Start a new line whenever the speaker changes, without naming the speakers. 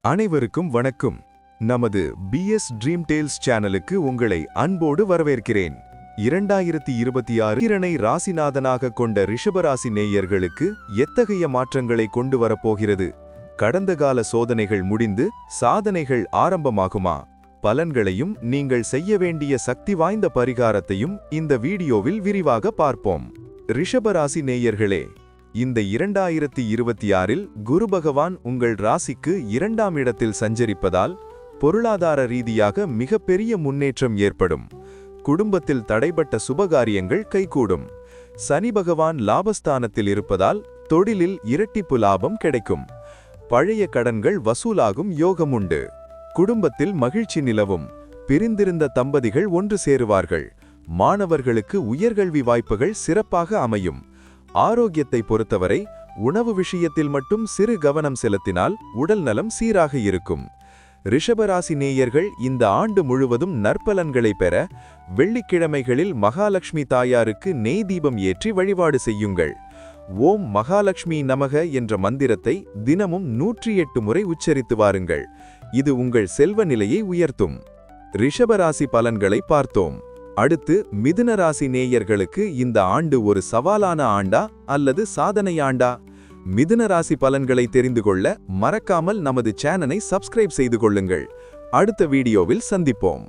அனைவருக்கும் வணக்கம். நமது BS Dream Tales சேனலுக்கு உங்களை அன்போடு வரவேற்கிறேன். 2026 சந்திரனை ராசிநாதனாக கொண்ட ரிஷபராசி நேயர்களுக்கு எத்தகைய மாற்றங்களை கொண்டு வரப்போகிறது? கடந்த கால சோதனைகள் முடிந்து சாதனைகள் ஆரம்பமாகுமா? பலன்களையும் நீங்கள் செய்ய வேண்டிய சக்தி வாய்ந்த பரிகாரத்தையும் இந்த வீடியோவில் விரிவாக பார்ப்போம். ரிஷபராசி நேயர்களே, இந்த 2026இல் குரு பகவான் உங்கள் ராசிக்கு 2ஆம் இடத்தில் சஞ்சரிப்பதால் பொருளாதார ரீதியாக மிகப்பெரிய முன்னேற்றம் ஏற்படும். குடும்பத்தில் தடைபட்ட சுபகாரியங்கள் கைகூடும். சனி பகவான் லாபஸ்தானத்தில் இருப்பதால் தொழிலில் இரட்டிப்பு லாபம் கிடைக்கும். பழைய கடன்கள் வசூலாகும் யோகம் உண்டு. குடும்பத்தில் மகிழ்ச்சி நிலவும். பிரிந்திருந்த தம்பதிகள் ஒன்று சேருவார்கள். மாணவர்களுக்கு உயர்கல்வி வாய்ப்புகள் சிறப்பாக அமையும். ஆரோக்கியத்தை பொறுத்தவரை உணவு விஷயத்தில் மட்டும் சிறு கவனம் செலுத்தினால் உடல் நலம் சீராக இருக்கும். ரிஷபராசி நேயர்கள் இந்த ஆண்டு முழுவதும் நற்பலன்களை பெற வெள்ளிக்கிழமைகளில் மகாலட்சுமி தாயாருக்கு நெய் தீபம் ஏற்றி வழிபாடு செய்யுங்கள். ஓம் மகாலட்சுமி நமக என்ற மந்திரத்தை தினமும் 108 முறை உச்சரித்து வாருங்கள். இது உங்கள் செல்வ நிலையை உயர்த்தும். ரிஷபராசி பலன்களை பார்த்தோம். அடுத்து மிதுன ராசி நேயர்களுக்கு இந்த ஆண்டு ஒரு சவாலான ஆண்டா அல்லது சாதனை ஆண்டா? மிதுன ராசி பலன்களை தெரிந்து கொள்ள மறக்காமல் நமது சேனலை சப்ஸ்கிரைப் செய்து கொள்ளுங்கள். அடுத்த வீடியோவில் சந்திப்போம்.